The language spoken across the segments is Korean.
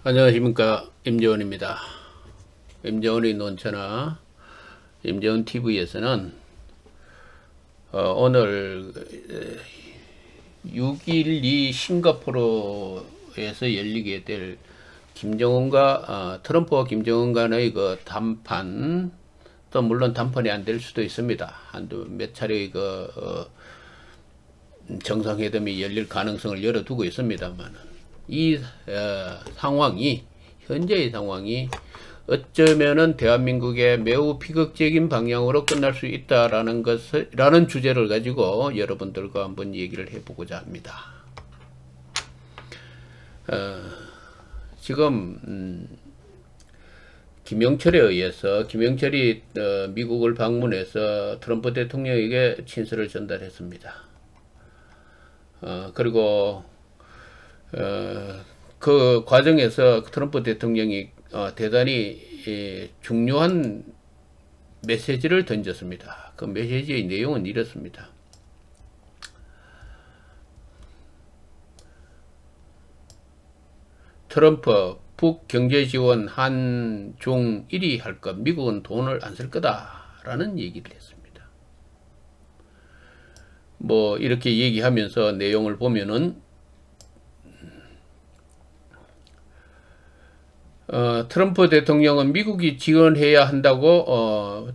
안녕하십니까, 임재원입니다. 임재원의 논천하 임재원 TV에서는 오늘 6.12 싱가포르에서 열리게 될 트럼프와 김정은 간의 그 담판, 또 물론 담판이 안 될 수도 있습니다. 몇 차례의 정상회담이 열릴 가능성을 열어두고 있습니다만, 이 현재의 상황이 어쩌면은 대한민국의 매우 비극적인 방향으로 끝날 수 있다라는 라는 주제를 가지고 여러분들과 한번 얘기를 해보고자 합니다. 지금 김영철에 의해서 김영철이 미국을 방문해서 트럼프 대통령에게 친서를 전달했습니다. 그리고 그 과정에서 트럼프 대통령이 대단히 중요한 메시지를 던졌습니다. 그 메시지의 내용은 이렇습니다. 트럼프 북 경제 지원 한중 1위 할 것, 미국은 돈을 안 쓸 거다라는 얘기를 했습니다. 뭐 이렇게 얘기하면서 내용을 보면은 트럼프 대통령은 미국이 지원해야 한다고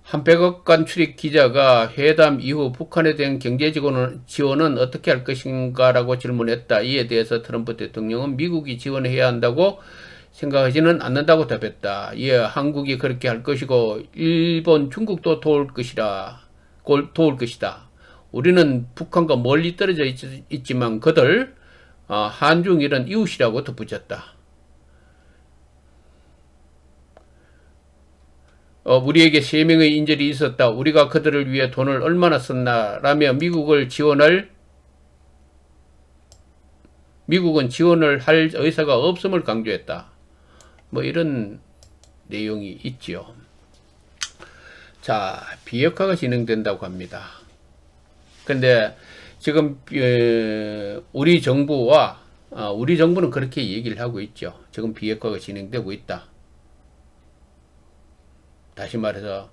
한 백악관 출입 기자가 회담 이후 북한에 대한 경제 지원은 어떻게 할 것인가 라고 질문했다. 이에 대해서 트럼프 대통령은 미국이 지원해야 한다고 생각하지는 않는다고 답했다. 이에 한국이 그렇게 할 것이고 일본, 중국도 도울 것이다. 우리는 북한과 멀리 떨어져 있지만 그들 한중일은 이웃이라고 덧붙였다. 우리에게 3명의 인질이 있었다. 우리가 그들을 위해 돈을 얼마나 썼나 라며 미국은 지원을 할 의사가 없음을 강조했다. 뭐 이런 내용이 있지요. 자, 비핵화가 진행된다고 합니다. 근데 지금 우리 정부는 그렇게 얘기를 하고 있죠. 지금 비핵화가 진행되고 있다. 다시 말해서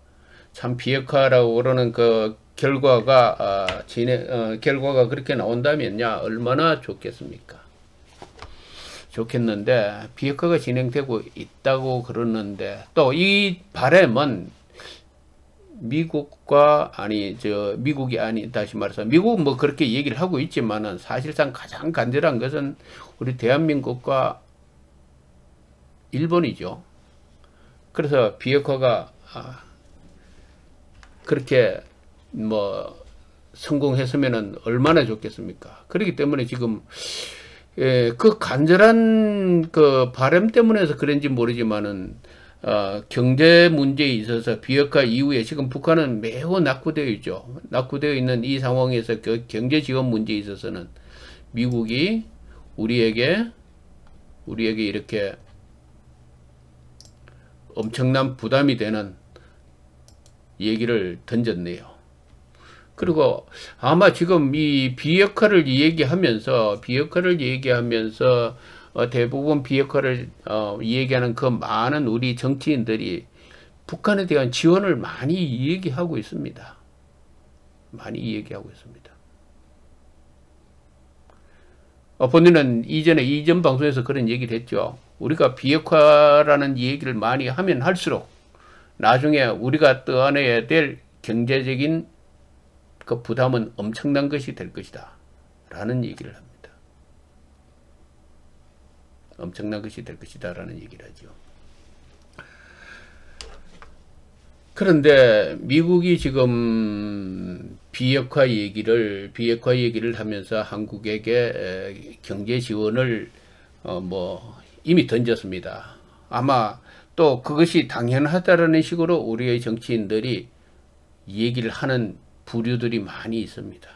참 비핵화라고 그러는 그 결과가 그렇게 나온다면야 얼마나 좋겠습니까? 좋겠는데 비핵화가 진행되고 있다고 그러는데 또 이 바람은 미국은 뭐 그렇게 얘기를 하고 있지만은 사실상 가장 간절한 것은 우리 대한민국과 일본이죠. 그래서 비핵화가 그렇게 뭐 성공했으면은 얼마나 좋겠습니까? 그렇기 때문에 지금 그 간절한 그 바람 때문에서 그런지 모르지만은 경제 문제에 있어서 비핵화 이후에 지금 북한은 매우 낙후되어 있죠. 낙후되어 있는 이 상황에서 그 경제 지원 문제에 있어서는 미국이 우리에게 이렇게 엄청난 부담이 되는 얘기를 던졌네요. 그리고 아마 지금 이 비핵화를 얘기하면서 대부분 비핵화를 얘기하는 그 많은 우리 정치인들이 북한에 대한 지원을 많이 얘기하고 있습니다. 본인은 이전 방송에서 그런 얘기를 했죠. 우리가 비핵화라는 얘기를 많이 하면 할수록 나중에 우리가 떠안아야 될 경제적인 그 부담은 엄청난 것이 될 것이다 라는 얘기를 합니다. 엄청난 것이 될 것이다 라는 얘기를 하죠. 그런데 미국이 지금 비핵화 얘기를 하면서 한국에게 경제 지원을 이미 던졌습니다. 아마 또 그것이 당연하다라는 식으로 우리의 정치인들이 얘기를 하는 부류들이 많이 있습니다.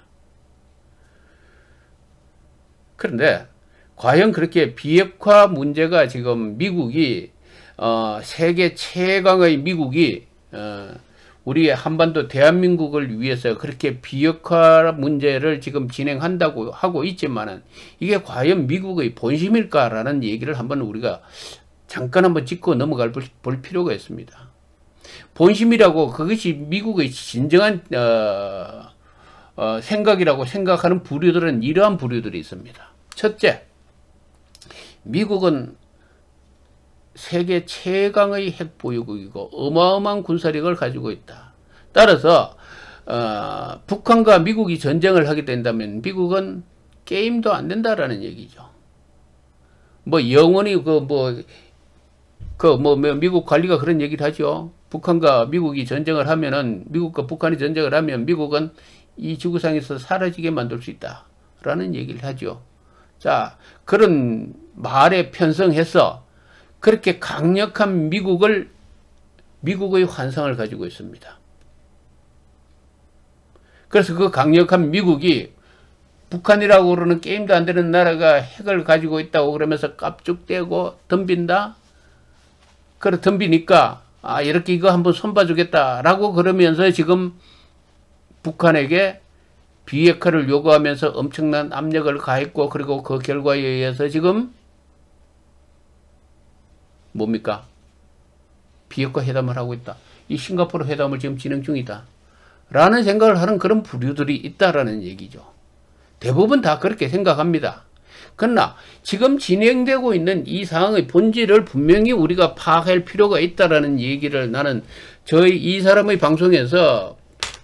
그런데 과연 그렇게 비핵화 문제가 지금 미국이 세계 최강의 미국이 우리의 한반도 대한민국을 위해서 그렇게 비핵화 문제를 지금 진행한다고 하고 있지만은 이게 과연 미국의 본심일까라는 얘기를 한번 우리가 잠깐 한번 짚고 넘어갈 볼 필요가 있습니다. 본심이라고 그것이 미국의 진정한 생각이라고 생각하는 부류들은 이러한 부류들이 있습니다. 첫째, 미국은 세계 최강의 핵보유국이고 어마어마한 군사력을 가지고 있다. 따라서 북한과 미국이 전쟁을 하게 된다면 미국은 게임도 안 된다라는 얘기죠. 뭐 영원히 미국 관리가 그런 얘기를 하죠. 북한과 미국이 전쟁을 하면은, 미국과 북한이 전쟁을 하면 미국은 이 지구상에서 사라지게 만들 수 있다 라는 얘기를 하죠. 자, 그런 말에 편성해서 그렇게 강력한 미국의 환상을 가지고 있습니다. 그래서 그 강력한 미국이 북한이라고 그러는 게임도 안 되는 나라가 핵을 가지고 있다고 그러면서 깝죽대고 덤빈다? 그래 덤비니까 이렇게 이거 한번 손봐주겠다라고 그러면서 지금 북한에게 비핵화를 요구하면서 엄청난 압력을 가했고, 그리고 그 결과에 의해서 지금 뭡니까? 비핵화 회담을 하고 있다. 이 싱가포르 회담을 지금 진행 중이다. 라는 생각을 하는 그런 부류들이 있다라는 얘기죠. 대부분 다 그렇게 생각합니다. 그러나 지금 진행되고 있는 이 상황의 본질을 분명히 우리가 파악할 필요가 있다라는 얘기를 나는 저희 이 사람의 방송에서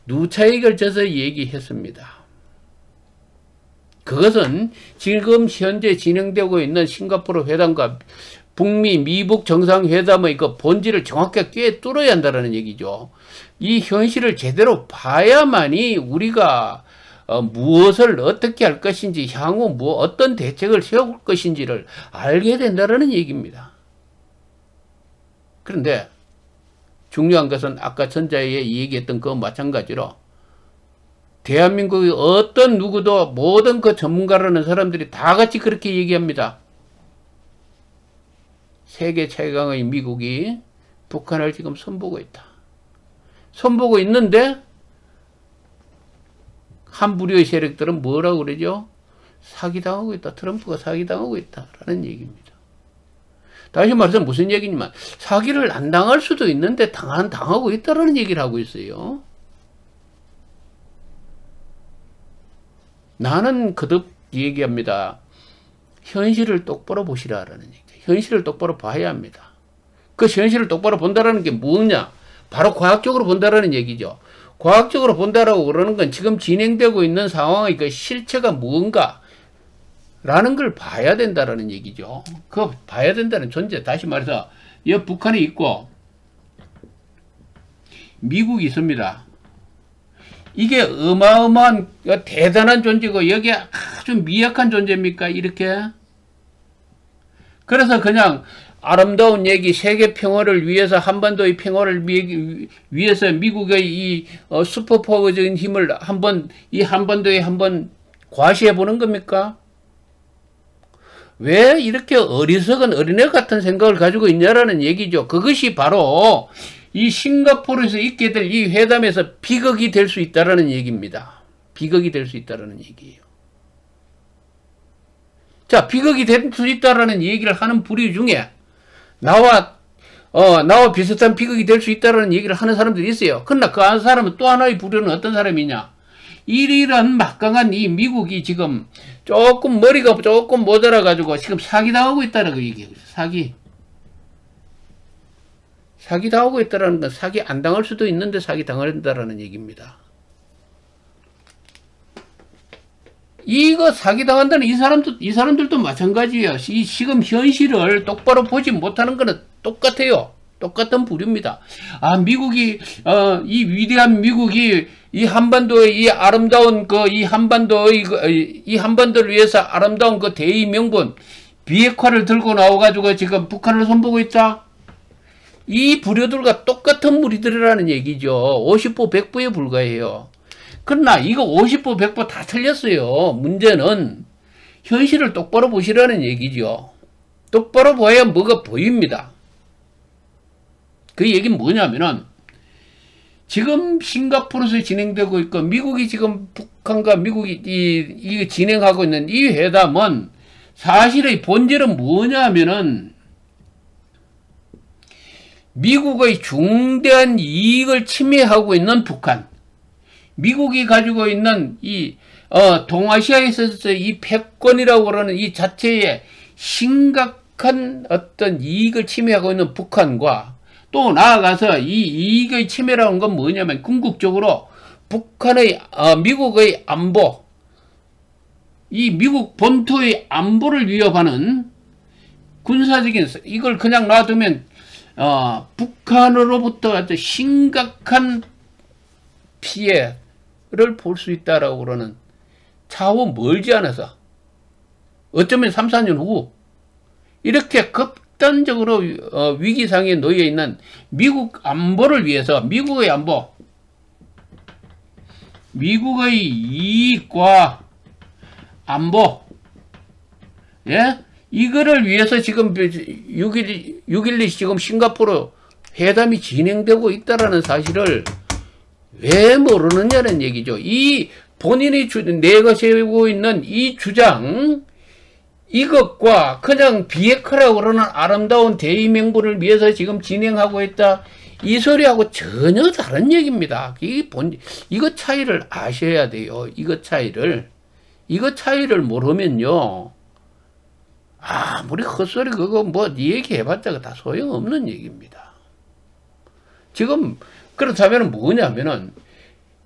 누차에 걸쳐서 얘기했습니다. 그것은 지금 현재 진행되고 있는 싱가포르 회담과 북미 미북 정상회담의 그 본질을 정확하게 꿰뚫어야 한다는 얘기죠. 이 현실을 제대로 봐야만이 우리가 무엇을 어떻게 할 것인지, 향후 어떤 대책을 세울 것인지를 알게 된다는 얘기입니다. 그런데 중요한 것은 아까 전자에 얘기했던 그 마찬가지로 대한민국의 어떤 누구도 모든 그 전문가라는 사람들이 다 같이 그렇게 얘기합니다. 세계 최강의 미국이 북한을 지금 손보고 있다. 손보고 있는데 한 부류의 세력들은 뭐라고 그러죠? 사기당하고 있다. 트럼프가 사기당하고 있다라는 얘기입니다. 다시 말해서 무슨 얘기냐면 사기를 안 당할 수도 있는데 당하고 있다라는 얘기를 하고 있어요. 나는 거듭 얘기합니다. 현실을 똑바로 보시라라는 얘기죠. 현실을 똑바로 봐야 합니다. 그 현실을 똑바로 본다라는 게 뭐냐? 바로 과학적으로 본다라는 얘기죠. 과학적으로 본다라고 그러는 건 지금 진행되고 있는 상황의 그 실체가 무언가 라는 걸 봐야 된다라는 얘기죠. 그 봐야 된다는 존재. 다시 말해서 이 북한이 있고 미국이 있습니다. 이게 어마어마한 대단한 존재고 여기에 아주 미약한 존재입니까? 이렇게. 그래서 그냥 아름다운 얘기, 세계 평화를 위해서, 한반도의 평화를 위해서 미국의 이 슈퍼파워적인 힘을 이 한반도에 한번 과시해 보는 겁니까? 왜 이렇게 어리석은 어린애 같은 생각을 가지고 있냐라는 얘기죠. 그것이 바로 이 싱가포르에서 있게 될 이 회담에서 비극이 될 수 있다라는 얘기입니다. 비극이 될 수 있다라는 얘기예요. 자, 비극이 될 수 있다라는 얘기를 하는 부류 중에 나와 비슷한 비극이 될 수 있다라는 얘기를 하는 사람들이 있어요. 그러나 그 한 사람은 또 하나의 부류는 어떤 사람이냐? 이런 막강한 이 미국이 지금 조금 머리가 조금 모자라가지고 지금 사기당하고 있다라고 얘기해요. 사기당하고 있다라는 건 사기 안 당할 수도 있는데 사기당한다라는 얘기입니다. 이거 사기당한다는 이 사람들도 마찬가지예요. 이 지금 현실을 똑바로 보지 못하는 거는 똑같아요. 똑같은 부류입니다. 미국이, 이 위대한 미국이 이 한반도의 이 아름다운 이 한반도를 위해서 아름다운 그 대의 명분, 비핵화를 들고 나와가지고 지금 북한을 손보고 있다? 이 부류들과 똑같은 무리들이라는 얘기죠. 50보 100보에 불과해요. 그러나 이거 50보 100보 다 틀렸어요. 문제는 현실을 똑바로 보시라는 얘기죠. 똑바로 봐야 뭐가 보입니다. 그 얘기는 뭐냐면은 지금 싱가포르에서 진행되고 있고 미국이 지금 북한과 미국이 이 진행하고 있는 이 회담은 사실의 본질은 뭐냐면은 미국의 중대한 이익을 침해하고 있는 북한, 미국이 가지고 있는 이 동아시아에 있어서 이 패권이라고 그러는 이 자체의 심각한 어떤 이익을 침해하고 있는 북한과 또 나아가서 이 이익의 침해라는 건 뭐냐면 궁극적으로 북한의 미국의 안보, 이 미국 본토의 안보를 위협하는 군사적인 이걸 그냥 놔두면 북한으로부터 아주 심각한 피해를 볼 수 있다라고 그러는 차후 멀지 않아서 어쩌면 3, 4년 후 이렇게 극단적으로 위기상에 놓여 있는 미국 안보를 위해서 미국의 안보, 미국의 이익과 안보, 예? 이거를 위해서 지금 6.12 지금 싱가포르 회담이 진행되고 있다라는 사실을 왜 모르느냐는 얘기죠. 이 본인이 내가 세우고 있는 이 주장, 이것과 그냥 비핵화라고 그러는 아름다운 대의명분을 위해서 지금 진행하고 있다. 이 소리하고 전혀 다른 얘기입니다. 이거 차이를 아셔야 돼요. 이거 차이를 모르면요. 아무리 헛소리 그거 뭐 네 얘기 해봤자 다 소용없는 얘기입니다. 지금 그렇다면 뭐냐면은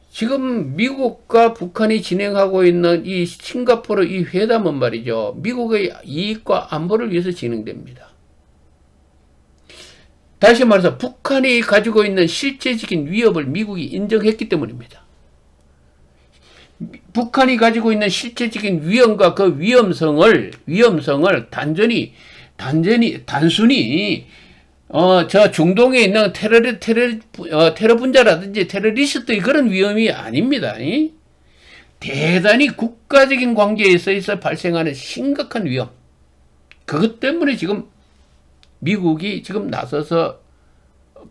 지금 미국과 북한이 진행하고 있는 이 싱가포르 이 회담은 말이죠. 미국의 이익과 안보를 위해서 진행됩니다. 다시 말해서 북한이 가지고 있는 실제적인 위협을 미국이 인정했기 때문입니다. 북한이 가지고 있는 실제적인 위험과 그 위험성을 단순히 저 중동에 있는 테러 분자라든지 테러리스트의 그런 위험이 아닙니다. 대단히 국가적인 관계에 있어 발생하는 심각한 위험. 그것 때문에 지금 미국이 지금 나서서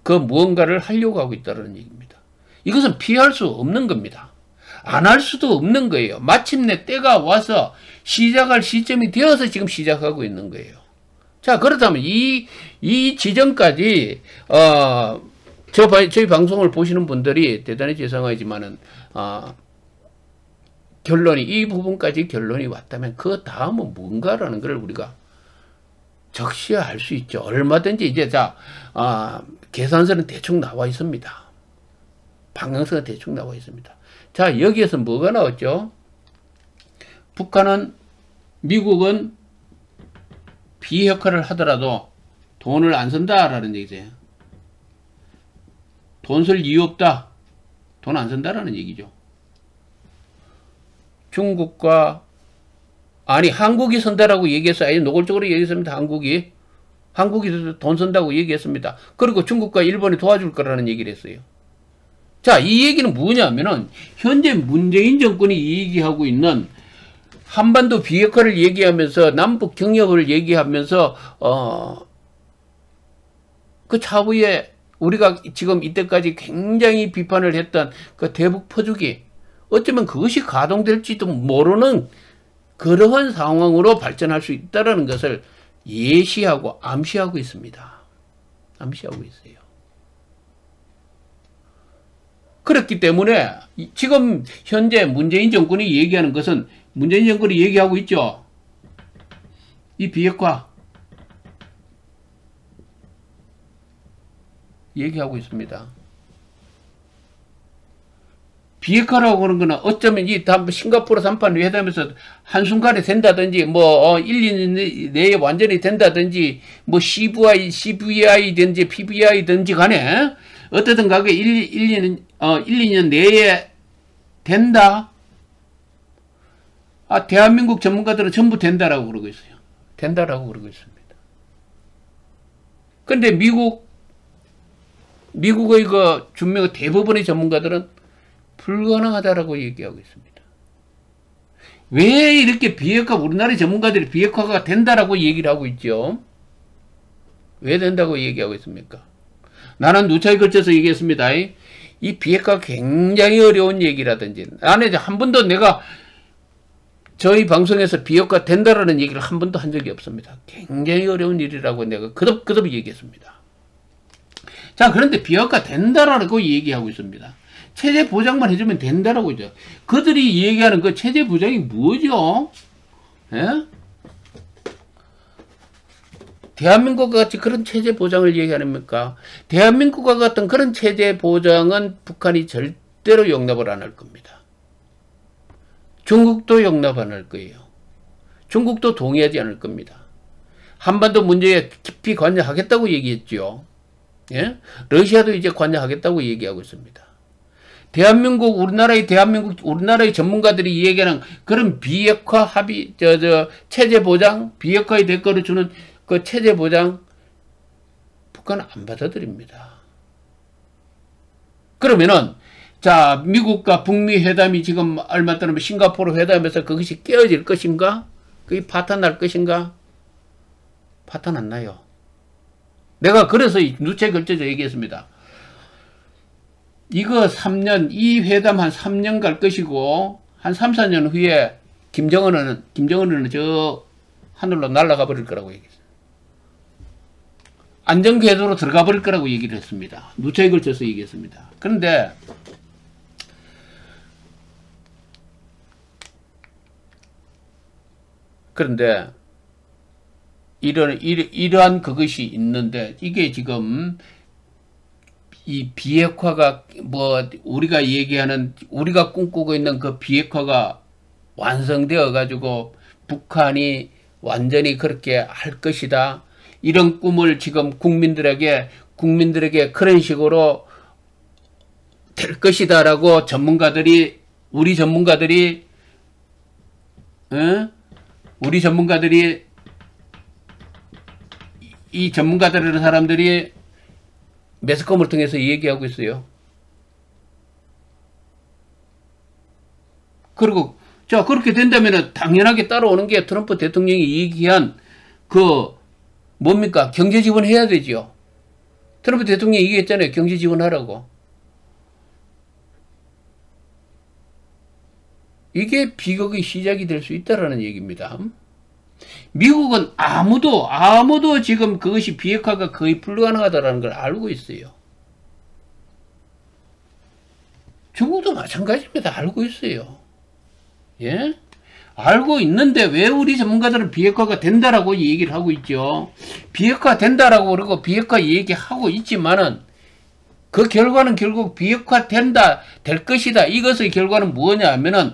그 무언가를 하려고 하고 있다는 얘기입니다. 이것은 피할 수 없는 겁니다. 안 할 수도 없는 거예요. 마침내 때가 와서 시작할 시점이 되어서 지금 시작하고 있는 거예요. 자, 그렇다면 이 지점까지 저희 방송을 보시는 분들이 대단히 죄송하지만은 결론이 이 부분까지 결론이 왔다면 그 다음은 뭔가라는 걸 우리가 적시야 할 수 있죠. 얼마든지 이제 계산서는 대충 나와 있습니다. 방향성은 대충 나와 있습니다. 자, 여기에서 뭐가 나왔죠? 미국은 비핵화를 하더라도 돈을 안 쓴다라는 얘기죠. 돈 쓸 이유 없다. 돈 안 쓴다라는 얘기죠. 한국이 쓴다라고 얘기해서 아예 노골적으로 얘기했습니다. 한국이 돈 쓴다고 얘기했습니다. 그리고 중국과 일본이 도와줄 거라는 얘기를 했어요. 자, 이 얘기는 뭐냐면은 현재 문재인 정권이 얘기하고 있는 한반도 비핵화를 얘기하면서 남북 경협을 얘기하면서 그 차후에 우리가 지금 이때까지 굉장히 비판을 했던 그 대북 퍼주기, 어쩌면 그것이 가동될지도 모르는 그러한 상황으로 발전할 수 있다는 것을 예시하고 암시하고 있습니다. 암시하고 있어요. 그렇기 때문에 지금 현재 문재인 정권이 얘기하는 것은 문재인 정권이 얘기하고 있죠. 이 비핵화 얘기하고 있습니다. 비핵화라고 하는 거는 어쩌면 이 싱가포르 3판 회담에서 한순간에 된다든지 1, 2년 내에 완전히 된다든지 CVI든지 PBI든지 간에 어떻든 가게 1, 2년 내에 된다. 대한민국 전문가들은 전부 된다라고 그러고 있어요. 된다라고 그러고 있습니다. 근데 미국의 준명 대부분의 전문가들은 불가능하다라고 얘기하고 있습니다. 왜 이렇게 우리나라의 전문가들이 비핵화가 된다라고 얘기를 하고 있죠? 왜 된다고 얘기하고 있습니까? 나는 누차에 걸쳐서 얘기했습니다. 이 비핵화 굉장히 어려운 얘기라든지, 안에 한 번도 내가 저희 방송에서 비핵화 된다라는 얘기를 한 번도 한 적이 없습니다. 굉장히 어려운 일이라고 내가 그덕그덕 얘기했습니다. 자, 그런데 비핵화 된다라고 얘기하고 있습니다. 체제 보장만 해주면 된다라고 하죠. 그들이 얘기하는 그 체제 보장이 뭐죠? 예? 대한민국과 같이 그런 체제 보장을 얘기하십니까? 대한민국과 같은 그런 체제 보장은 북한이 절대로 용납을 안 할 겁니다. 중국도 용납 안 할 거예요. 중국도 동의하지 않을 겁니다. 한반도 문제에 깊이 관여하겠다고 얘기했죠. 예? 러시아도 이제 관여하겠다고 얘기하고 있습니다. 우리나라의 전문가들이 얘기하는 그런 비핵화 합의, 체제 보장, 비핵화의 대가로 주는 그 체제 보장, 북한은 안 받아들입니다. 그러면은, 자, 미국과 북미 회담이 지금 얼마 전에 싱가포르 회담에서 그것이 깨어질 것인가? 그게 파탄날 것인가? 파탄 안 나요. 내가 그래서 누체 결제자 얘기했습니다. 이거 3년, 이 회담 한 3년 갈 것이고, 한 3, 4년 후에 김정은은 저 하늘로 날아가 버릴 거라고 얘기했어요. 안전궤도로 들어가 버릴 거라고 얘기를 했습니다. 누체에 걸쳐서 얘기했습니다. 그런데, 이러한 그것이 있는데, 이게 지금, 이 비핵화가, 우리가 얘기하는, 우리가 꿈꾸고 있는 그 비핵화가 완성되어 가지고, 북한이 완전히 그렇게 할 것이다. 이런 꿈을 지금 국민들에게 그런 식으로 될 것이다라고 우리 전문가들이 이 전문가들이라는 사람들이 매스컴을 통해서 얘기하고 있어요. 그리고, 자, 그렇게 된다면 당연하게 따라오는 게 트럼프 대통령이 얘기한 뭡니까? 경제 지원 해야 되죠. 트럼프 대통령이 얘기했잖아요. 경제 지원하라고. 이게 비극의 시작이 될 수 있다라는 얘기입니다. 미국은 아무도 지금 그것이 비핵화가 거의 불가능하다라는 걸 알고 있어요. 중국도 마찬가지입니다. 알고 있어요. 예? 알고 있는데 왜 우리 전문가들은 비핵화가 된다라고 얘기를 하고 있죠. 비핵화 된다라고 그러고 비핵화 얘기하고 있지만은 그 결과는 결국 비핵화 될 것이다. 이것의 결과는 뭐냐 하면은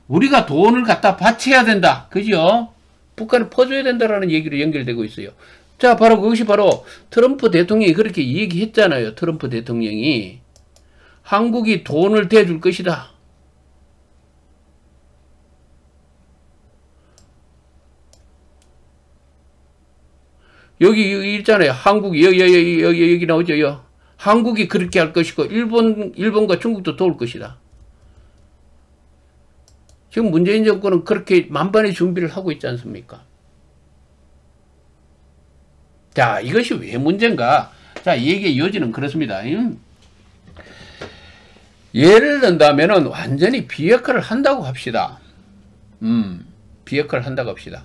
우리가 돈을 갖다 바쳐야 된다. 그죠? 북한을 퍼줘야 된다라는 얘기로 연결되고 있어요. 자, 그것이 바로 트럼프 대통령이 그렇게 얘기했잖아요. 트럼프 대통령이 한국이 돈을 대줄 것이다. 여기 있잖아요. 한국이 여기 나오죠. 한국이 그렇게 할 것이고 일본과 중국도 도울 것이다. 지금 문재인 정권은 그렇게 만반의 준비를 하고 있지 않습니까? 자, 이것이 왜 문제인가? 자, 얘기의 여지는 그렇습니다. 예를 든다면은 완전히 비핵화를 한다고 합시다. 비핵화를 한다고 합시다.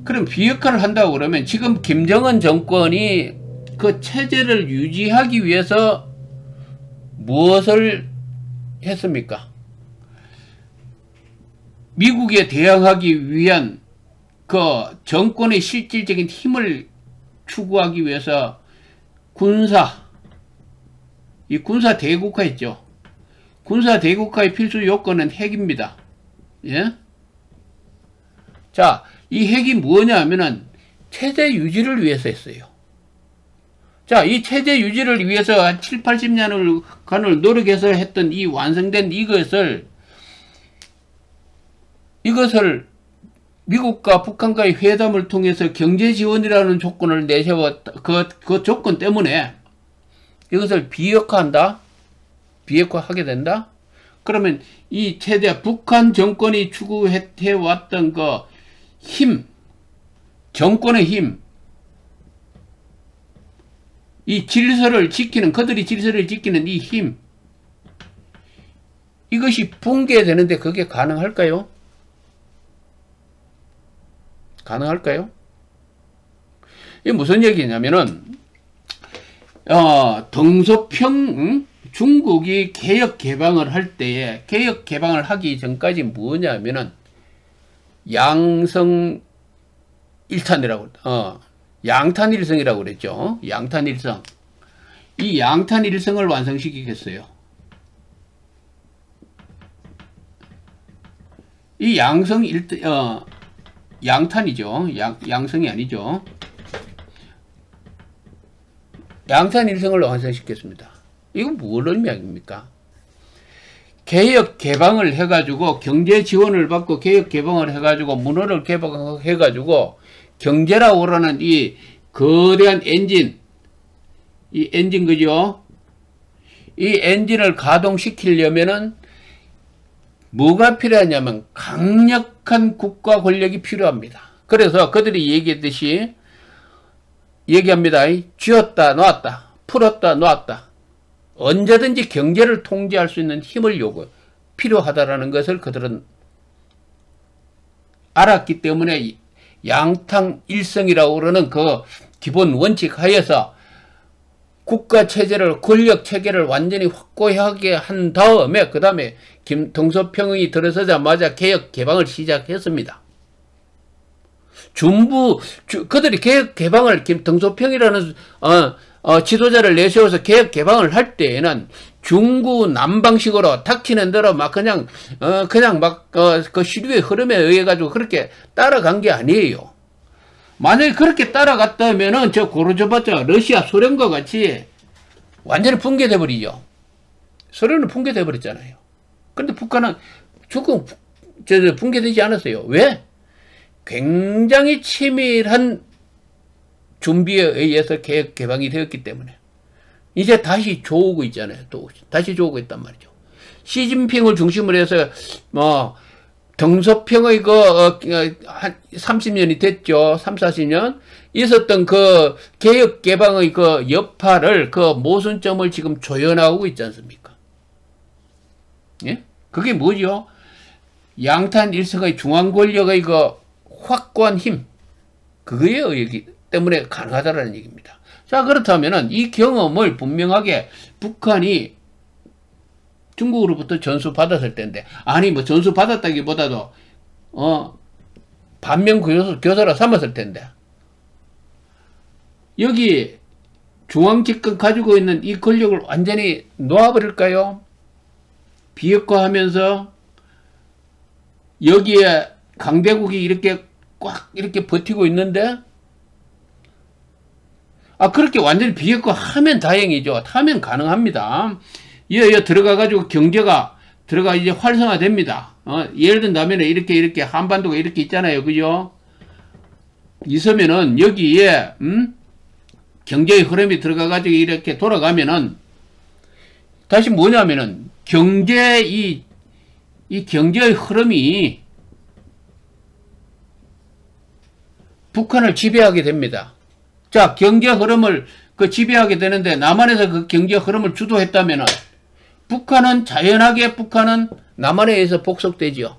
그럼 비핵화를 한다고 그러면 지금 김정은 정권이 그 체제를 유지하기 위해서 무엇을 했습니까? 미국에 대항하기 위한 그 정권의 실질적인 힘을 추구하기 위해서 군사 대국화 했죠. 군사 대국화의 필수 요건은 핵입니다. 예? 자, 이 핵이 뭐냐 하면은 체제 유지를 위해서 했어요. 자, 이 체제 유지를 위해서 한 7, 80년간을 노력해서 했던 이 완성된 이것을 미국과 북한과의 회담을 통해서 경제 지원이라는 조건을 내세웠다. 그 조건 때문에 이것을 비핵화한다? 비핵화하게 된다? 그러면 이 체제, 북한 정권이 추구해왔던 그 힘, 정권의 힘, 이 질서를 지키는, 그들이 질서를 지키는 이 힘, 이것이 붕괴되는데 그게 가능할까요? 가능할까요? 이게 무슨 얘기냐면은, 등소평, 중국이 개혁 개방을 할 때에, 개혁 개방을 하기 전까지 뭐냐면은, 양성 일탄이라고, 양탄일성이라고 그랬죠. 양탄일성. 이 양탄일성을 완성시키겠어요. 이 양탄이죠. 양성이 아니죠. 양탄일성을 완성시켰습니다. 이건 뭘 의미합니까? 개혁 개방을 해가지고 경제 지원을 받고 개혁 개방을 해가지고 문화를 개방해가지고 경제라고 그러는 이 거대한 엔진, 이 엔진 그죠? 이 엔진을 가동시키려면은 뭐가 필요하냐면 강력한 국가 권력이 필요합니다. 그래서 그들이 얘기합니다. 쥐었다 놨다, 풀었다 놨다. 언제든지 경제를 통제할 수 있는 힘을 필요하다라는 것을 그들은 알았기 때문에 양탕일성이라고 그러는 그 기본 원칙 하에서 국가 체제를, 권력 체계를 완전히 확고하게 한 다음에 그 다음에 등소평이 들어서자마자 개혁 개방을 시작했습니다. 그들이 개혁 개방을 등소평이라는 지도자를 내세워서 개혁 개방을 할 때에는 중구 남방식으로 닥치는 대로 막 그냥 그 시류의 흐름에 의해 가지고 그렇게 따라간 게 아니에요. 만약에 그렇게 따라갔다면은 저 고르조봤자 러시아 소련과 같이 완전히 붕괴돼 버리죠. 소련은 붕괴돼 버렸잖아요. 근데 북한은 조금 붕괴되지 않았어요. 왜? 굉장히 치밀한 준비에 의해서 개혁 개방이 되었기 때문에 이제 다시 좋고 있잖아요. 또 다시 좋고 있단 말이죠. 시진핑을 중심으로 해서 등소평의 한 30년이 됐죠. 3, 40년 있었던 그 개혁 개방의 그 여파를, 그 모순점을 지금 조연하고 있지 않습니까? 예? 그게 뭐죠? 양탄 일성의 중앙 권력의 그 확고한 힘, 그거에 의하기 때문에 가능하다라는 얘기입니다. 자, 그렇다면은 이 경험을 분명하게 북한이 중국으로부터 전수 받았을 때인데, 아니 뭐 전수 받았다기보다도 반면 교사로 삼았을 텐데, 여기 중앙집권 가지고 있는 이 권력을 완전히 놓아버릴까요? 비핵화하면서 여기에 강대국이 이렇게 꽉 이렇게 버티고 있는데, 그렇게 완전히 비핵화하면 다행이죠. 하면 가능합니다. 들어가가지고 경제가 이제 활성화됩니다. 예를 든다면 이렇게 한반도가 이렇게 있잖아요. 그죠? 있으면은 여기에, 경제의 흐름이 들어가가지고 이렇게 돌아가면은, 다시 뭐냐면은, 이 경제의 흐름이 북한을 지배하게 됩니다. 자, 경제 흐름을 지배하게 되는데, 남한에서 그 경제 흐름을 주도했다면은, 자연하게 북한은 남한에 의해서 복속되지요.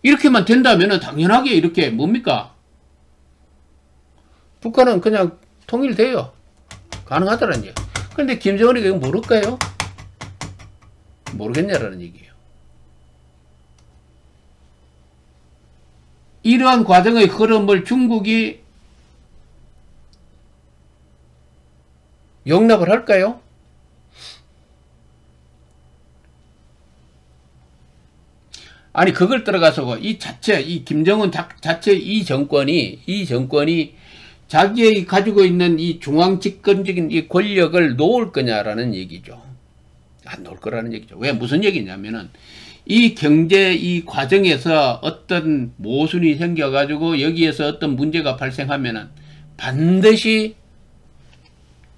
이렇게만 된다면은 당연하게 이렇게 뭡니까? 북한은 그냥 통일돼요. 가능하다는 얘기. 그런데 김정은이 이거 모를까요? 모르겠냐라는 얘기예요. 이러한 과정의 흐름을 중국이 용납을 할까요? 아니, 그걸 들어가서 이 김정은 자체 이 정권이 자기의 가지고 있는 이 중앙집권적인 이 권력을 놓을 거냐라는 얘기죠. 안 놓을 거라는 얘기죠. 왜? 무슨 얘기냐면은, 이 경제 이 과정에서 어떤 모순이 생겨가지고 여기에서 어떤 문제가 발생하면은 반드시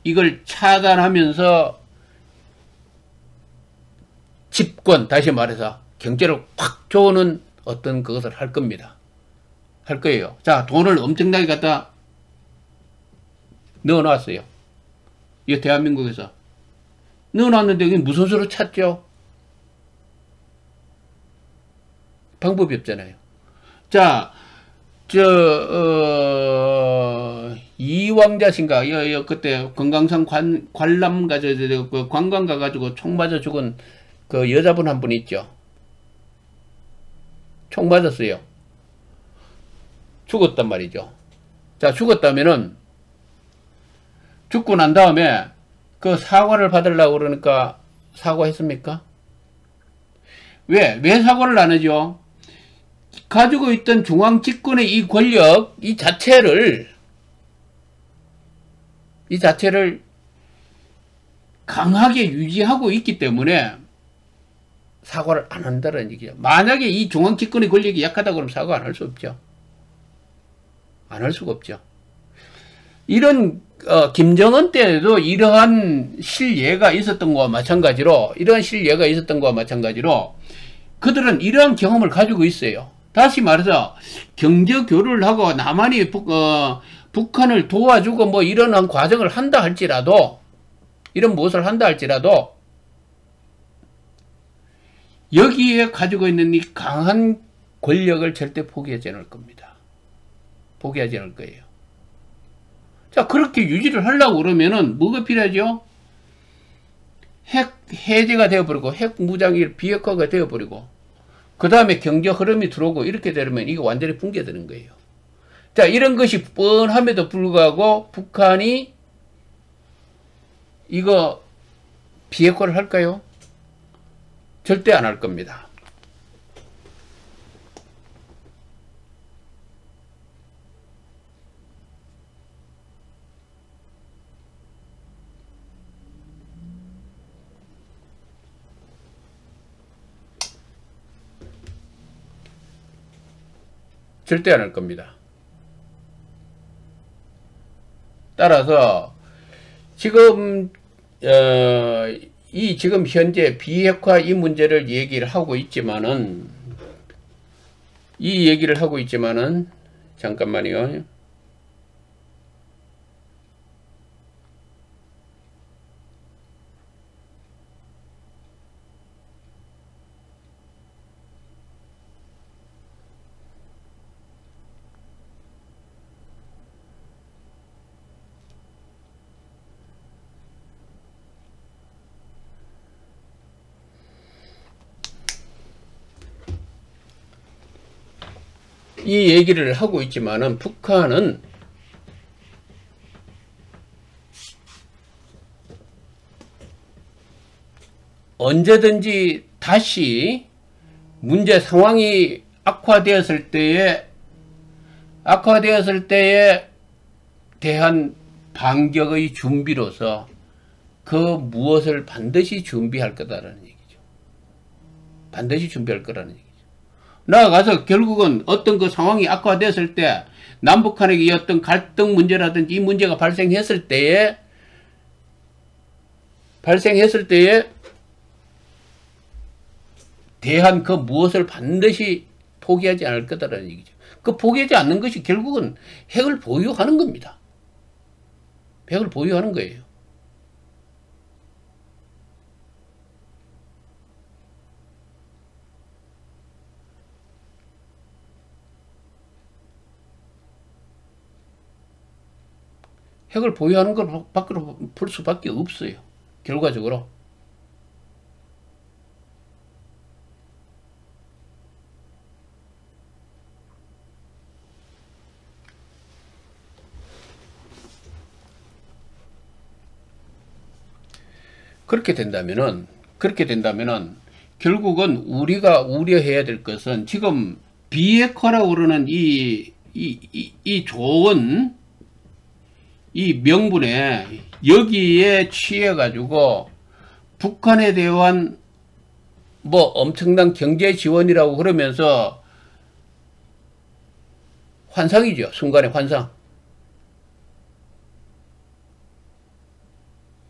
이걸 차단하면서 집권, 다시 말해서 경제를 확 조는 어떤 그것을 할 겁니다. 할 거예요. 자, 돈을 엄청나게 갖다 넣어놨어요. 이 대한민국에서. 넣어놨는데 이게 무슨 수로 찾죠? 방법이 없잖아요. 자, 이왕자신가, 그때 금강산 관람 가지고, 관광 가가지고 총 맞아 죽은 그 여자분 한 분 있죠. 총 맞았어요. 죽었단 말이죠. 자, 죽었다면은, 죽고 난 다음에 그 사과를 받으려고 그러니까 사과했습니까? 왜 사과를 안 하죠? 가지고 있던 중앙 집권의 이 권력, 이 자체를 강하게 유지하고 있기 때문에 사과를 안 한다는 얘기죠. 만약에 이 중앙 집권의 권력이 약하다 그러면 사과 안 할 수 없죠. 안 할 수가 없죠. 이런 김정은 때에도 이러한 실예가 있었던 것과 마찬가지로 그들은 이러한 경험을 가지고 있어요. 다시 말해서 경제 교류를 하고 남한이 북한을 도와주고 뭐 이런 과정을 한다 할지라도, 이런 무엇을 한다 할지라도 여기에 가지고 있는 이 강한 권력을 절대 포기하지 않을 겁니다. 포기하지 않을 거예요. 자, 그렇게 유지를 하려고 그러면은 뭐가 필요하죠? 핵 해제가 되어버리고, 핵 무장이 비핵화가 되어버리고, 그 다음에 경제 흐름이 들어오고, 이렇게 되면 이거 완전히 붕괴되는 거예요. 자, 이런 것이 뻔함에도 불구하고 북한이 이거 비핵화를 할까요? 절대 안 할 겁니다. 절대 안 할 겁니다. 따라서 지금 지금 현재 비핵화 이 문제를 얘기를 하고 있지만은 잠깐만요. 이 얘기를 하고 있지만은 북한은 언제든지 다시 문제 상황이 악화되었을 때에 대한 반격의 준비로서 그 무엇을 반드시 준비할 거다라는 얘기죠. 반드시 준비할 거라는 얘기죠. 나아가서 결국은 어떤 그 상황이 악화됐을 때 남북한에게 어떤 갈등 문제라든지 이 문제가 발생했을 때에 대한 그 무엇을 반드시 포기하지 않을 거다라는 얘기죠. 그 포기하지 않는 것이 결국은 핵을 보유하는 겁니다. 핵을 보유하는 거예요. 핵을 보유하는 걸 밖으로 볼 수밖에 없어요. 결과적으로. 그렇게 된다면은 결국은 우리가 우려해야 될 것은 지금 비핵화라고 그러는 이 좋은 이 명분에 여기에 취해가지고 북한에 대한 뭐 엄청난 경제 지원이라고 그러면서 환상이죠. 순간의 환상.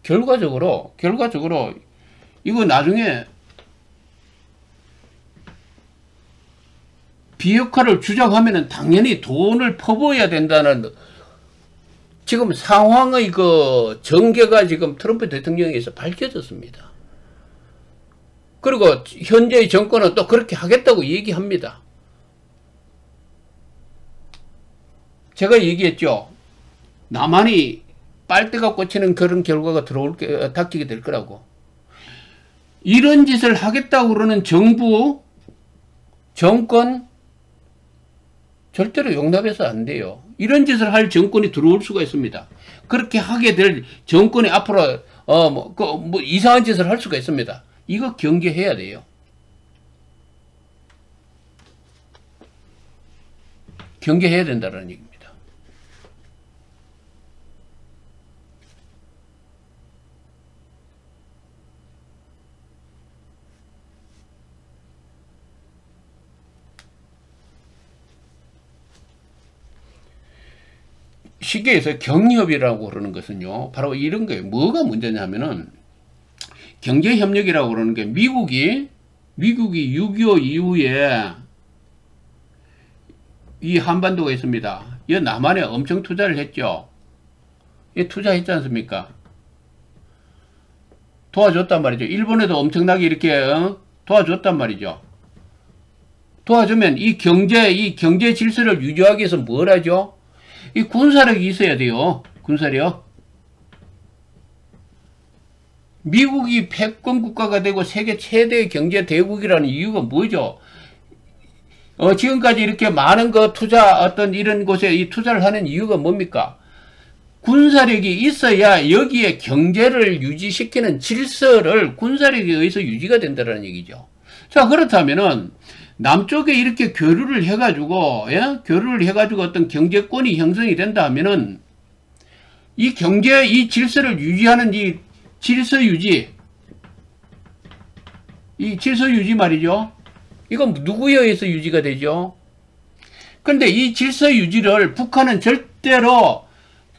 결과적으로 이거 나중에 비핵화를 주장하면은 당연히 돈을 퍼부어야 된다는 지금 상황의 그 전개가 지금 트럼프 대통령에서 밝혀졌습니다. 그리고 현재의 정권은 또 그렇게 하겠다고 얘기합니다. 제가 얘기했죠. 나만이 빨대가 꽂히는 그런 결과가 닥치게 될 거라고. 이런 짓을 하겠다고 그러는 정부, 정권 절대로 용납해서 안 돼요. 이런 짓을 할 정권이 들어올 수가 있습니다. 그렇게 하게 될 정권이 앞으로 이상한 짓을 할 수가 있습니다. 이거 경계해야 돼요. 경계해야 된다는 얘기입니다. 쉽게 해서 경협이라고 그러는 것은요, 바로 이런 거예요. 뭐가 문제냐면은, 경제협력이라고 그러는 게 미국이 6.25 이후에 이 한반도가 있습니다. 이 남한에 엄청 투자를 했죠. 이 투자했지 않습니까? 도와줬단 말이죠. 일본에도 엄청나게 이렇게 도와줬단 말이죠. 도와주면 이 경제 질서를 유지하기 위해서 뭘 하죠? 이 군사력이 있어야 돼요. 군사력. 미국이 패권 국가가 되고 세계 최대 경제 대국이라는 이유가 뭐죠? 지금까지 이렇게 많은 어떤 이런 곳에 이 투자를 하는 이유가 뭡니까? 군사력이 있어야 여기에 경제를 유지시키는 질서를 군사력에 의해서 유지가 된다는 얘기죠. 자, 그렇다면은 남쪽에 이렇게 교류를 해가지고, 교류를 해가지고 어떤 경제권이 형성이 된다 하면은 이 질서를 유지하는 이 질서 유지 말이죠. 이건 누구에 의해서 유지가 되죠? 근데 이 질서 유지를 북한은 절대로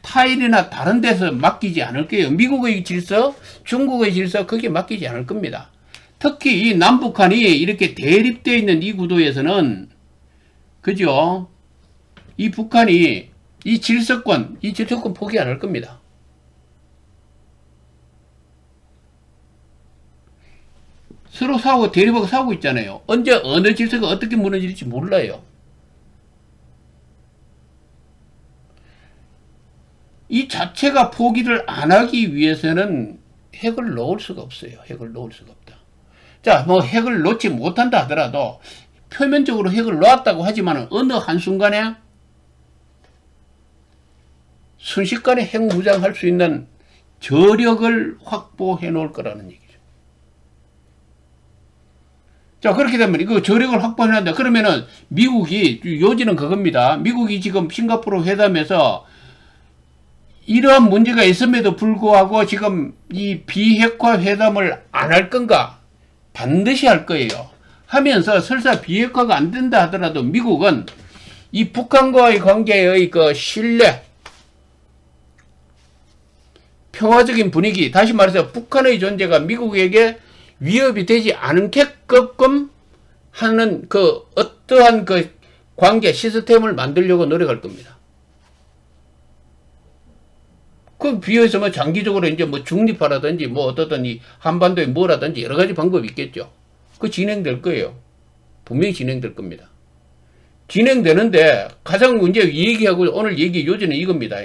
타일이나 다른 데서 맡기지 않을 거예요. 미국의 질서, 중국의 질서, 거기에 맡기지 않을 겁니다. 특히 이 남북한이 이렇게 대립되어 있는 이 구도에서는, 그죠? 이 북한이 이 질서권 포기 안 할 겁니다. 서로 싸우고 대립하고 싸우고 있잖아요. 언제 어느 질서가 어떻게 무너질지 몰라요. 이 자체가 포기를 안 하기 위해서는 핵을 놓을 수가 없어요. 핵을 놓을 수가 없다. 자, 뭐 핵을 놓지 못한다 하더라도 표면적으로 핵을 놓았다고 하지만 어느 한순간에 순식간에 핵 무장할 수 있는 저력을 확보해 놓을 거라는 얘기죠. 자, 그렇게 되면 이거 저력을 확보해 놨다. 그러면은 미국이 요지는 그겁니다. 미국이 지금 싱가포르 회담에서 이러한 문제가 있음에도 불구하고 지금 이 비핵화 회담을 안 할 건가? 반드시 할 거예요. 하면서 설사 비핵화가 안 된다 하더라도 미국은 이 북한과의 관계의 그 신뢰, 평화적인 분위기, 다시 말해서 북한의 존재가 미국에게 위협이 되지 않게끔 하는 그 어떠한 그 관계 시스템을 만들려고 노력할 겁니다. 그 비해서 뭐 장기적으로 이제 뭐 중립화라든지 뭐 어떻든 이 한반도에 뭐라든지 여러 가지 방법이 있겠죠. 그 진행될 거예요. 분명히 진행될 겁니다. 진행되는데 가장 이제 얘기하고 오늘 얘기 요지는 이겁니다.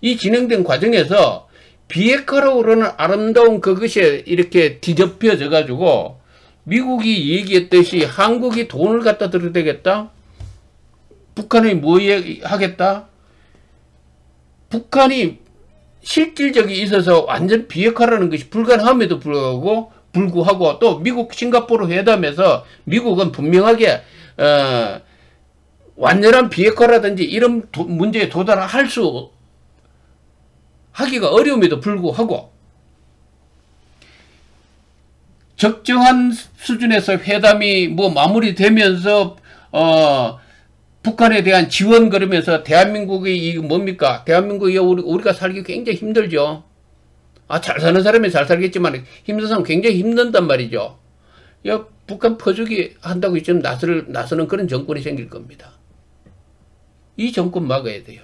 이 진행된 과정에서 비핵화라고 그러는 아름다운 그것이 이렇게 뒤덮여져 가지고 미국이 얘기했듯이 한국이 돈을 갖다 들여대겠다? 북한이 뭐 하겠다? 북한이 실질적이 있어서 완전 비핵화라는 것이 불가능함에도 불구하고 또 미국 싱가포르 회담에서 미국은 분명하게 완전한 비핵화라든지 이런 문제에 도달할 수 하기가 어려움에도 불구하고 적정한 수준에서 회담이 뭐 마무리되면서 북한에 대한 지원 그러면서 대한민국이 이거 뭡니까? 대한민국이 우리가 살기 굉장히 힘들죠. 잘 사는 사람이 잘 살겠지만 힘든 사람 굉장히 힘든단 말이죠. 북한 퍼주기 한다고 지금 나서는 그런 정권이 생길 겁니다. 이 정권 막아야 돼요.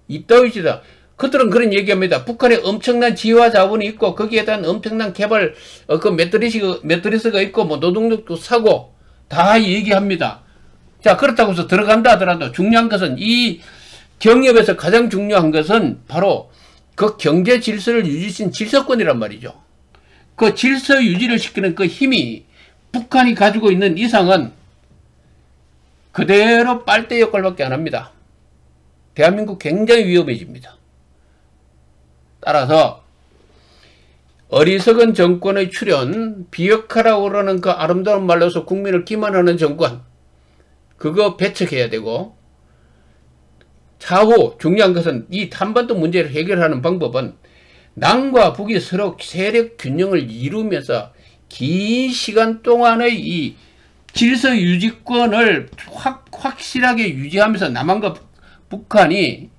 이따위지다. 그들은 그런 얘기합니다. 북한에 엄청난 지와 자본이 있고 거기에 대한 엄청난 개발 그 매트리스가 있고 뭐 노동력도 사고 다 얘기합니다. 자, 그렇다고 해서 들어간다 하더라도 중요한 것은 이 경협에서 가장 중요한 것은 바로 그 경제 질서를 유지시킨 질서권이란 말이죠. 그 질서 유지를 시키는 그 힘이 북한이 가지고 있는 이상은 그대로 빨대 역할밖에 안 합니다. 대한민국 굉장히 위험해집니다. 따라서 어리석은 정권의 출현, 비역하라고 그러는 그 아름다운 말로서 국민을 기만하는 정권, 그거 배척해야 되고, 차후 중요한 것은 이 한반도 문제를 해결하는 방법은 남과 북이 서로 세력 균형을 이루면서 긴 시간 동안의 이 질서 유지권을 확실하게 유지하면서 남한과 북한이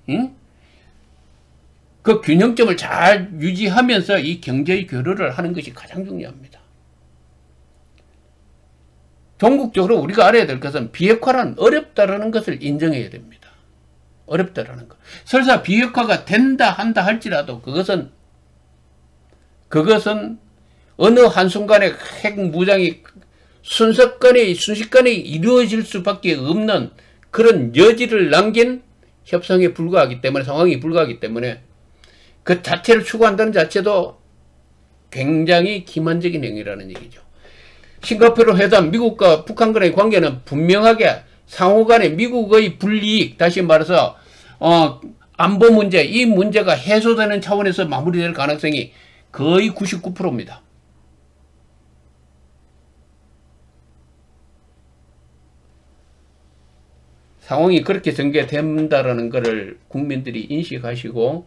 그 균형점을 잘 유지하면서 이 경제의 교류를 하는 것이 가장 중요합니다. 전국적으로 우리가 알아야 될 것은 비핵화는 어렵다라는 것을 인정해야 됩니다. 어렵다라는 것. 설사 비핵화가 된다 한다 할지라도 그것은 어느 한순간에 핵 무장이 순식간에 이루어질 수밖에 없는 그런 여지를 남긴 협상에 불과하기 때문에, 상황이 불과하기 때문에 그 자체를 추구한다는 자체도 굉장히 기만적인 행위라는 얘기죠. 싱가포르 회담, 미국과 북한 간의 관계는 분명하게 상호간에 미국의 불이익, 다시 말해서 안보 문제, 이 문제가 해소되는 차원에서 마무리될 가능성이 거의 99%입니다. 상황이 그렇게 전개된다라는 것을 국민들이 인식하시고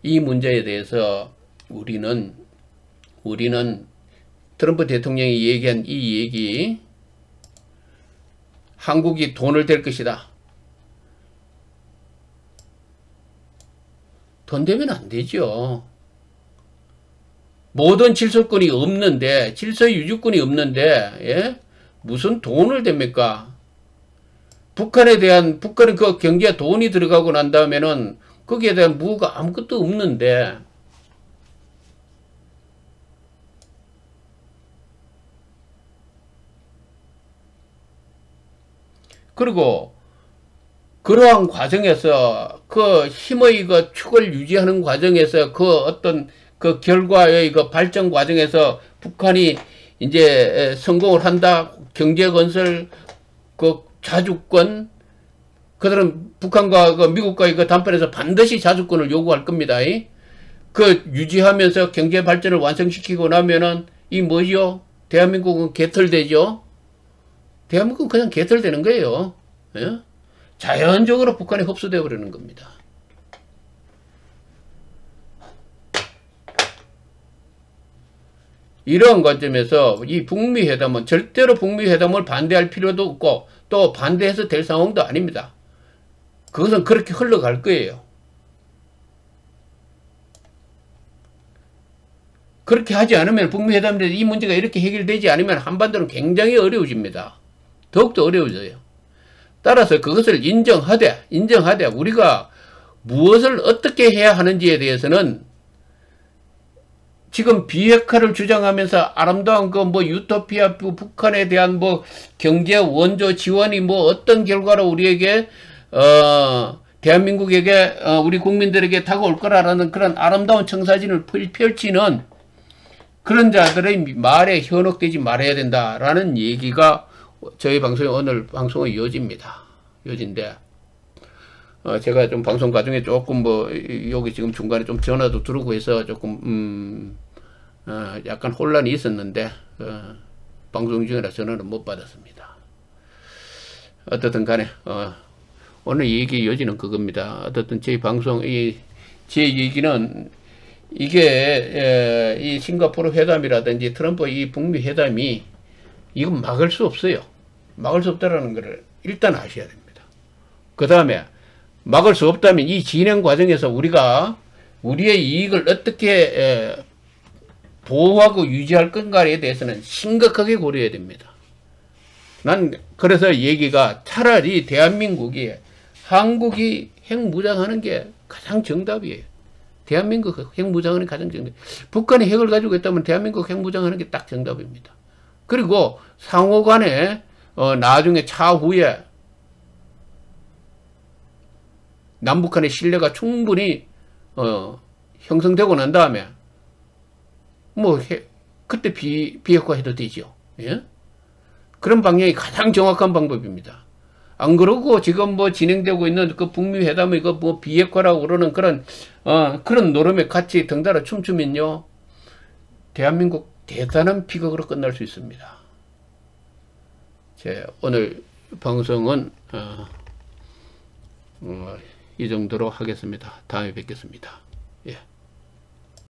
이 문제에 대해서 우리는 트럼프 대통령이 얘기한 이 얘기, 한국이 돈을 댈 것이다. 돈 되면 안 되죠. 모든 질서권이 없는데, 질서 유지권이 없는데, 예? 무슨 돈을 댑니까? 북한은 그 경제에 돈이 들어가고 난 다음에는 거기에 대한 무가 아무것도 없는데, 그리고 그러한 과정에서 그 힘의 그 축을 유지하는 과정에서 그 어떤 그 결과의 그 발전 과정에서 북한이 이제 성공을 한다. 경제 건설, 그 자주권, 그들은 북한과 그 미국과의 그 담판에서 반드시 자주권을 요구할 겁니다. 그 유지하면서 경제 발전을 완성시키고 나면은 이 뭐죠? 대한민국은 개털되죠. 대한민국은 그냥 개털되는 거예요. 예? 자연적으로 북한에 흡수되어 버리는 겁니다. 이러한 관점에서 이 북미 회담은 절대로 북미 회담을 반대할 필요도 없고 또 반대해서 될 상황도 아닙니다. 그것은 그렇게 흘러갈 거예요. 그렇게 하지 않으면 북미 회담에서 이 문제가 이렇게 해결되지 않으면 한반도는 굉장히 어려워집니다. 더욱더 어려워져요. 따라서 그것을 인정하되 우리가 무엇을 어떻게 해야 하는지에 대해서는 지금 비핵화를 주장하면서 아름다운 그 뭐 유토피아 북한에 대한 뭐 경제 원조 지원이 뭐 어떤 결과로 우리에게 대한민국에게 우리 국민들에게 다가올 거라는 그런 아름다운 청사진을 펼치는 그런 자들의 말에 현혹되지 말아야 된다라는 얘기가 저희 방송의 오늘 방송의 요지인데 제가 좀 방송 과정에 조금 뭐 여기 지금 중간에 좀 전화도 들어오고 해서 조금 약간 혼란이 있었는데 방송 중이라 전화는 못 받았습니다. 어떻든 간에 오늘 얘기 요지는 그겁니다. 어떻든 제 방송 제 얘기는 이게 이 싱가포르 회담이라든지 트럼프 이 북미 회담이 이건 막을 수 없어요. 막을 수 없다라는 것을 일단 아셔야 됩니다. 그 다음에 막을 수 없다면 이 진행 과정에서 우리가 우리의 이익을 어떻게 보호하고 유지할 건가에 대해서는 심각하게 고려해야 됩니다. 난 그래서 얘기가 차라리 대한민국이 한국이 핵무장하는 게 가장 정답이에요. 대한민국 핵무장하는 게 가장 정답. 북한이 핵을 가지고 있다면 대한민국 핵무장하는 게 딱 정답입니다. 그리고 상호간에 나중에 차후에 남북한의 신뢰가 충분히 형성되고 난 다음에 뭐 그때 비핵화해도 되죠. 예? 그런 방향이 가장 정확한 방법입니다. 안 그러고 지금 뭐 진행되고 있는 그 북미 회담의 그 뭐 비핵화라고 그러는 그런 노름에 같이 덩달아 춤추면요, 대한민국 대단한 비극으로 끝날 수 있습니다. 오늘 방송은 이 정도로 하겠습니다. 다음에 뵙겠습니다.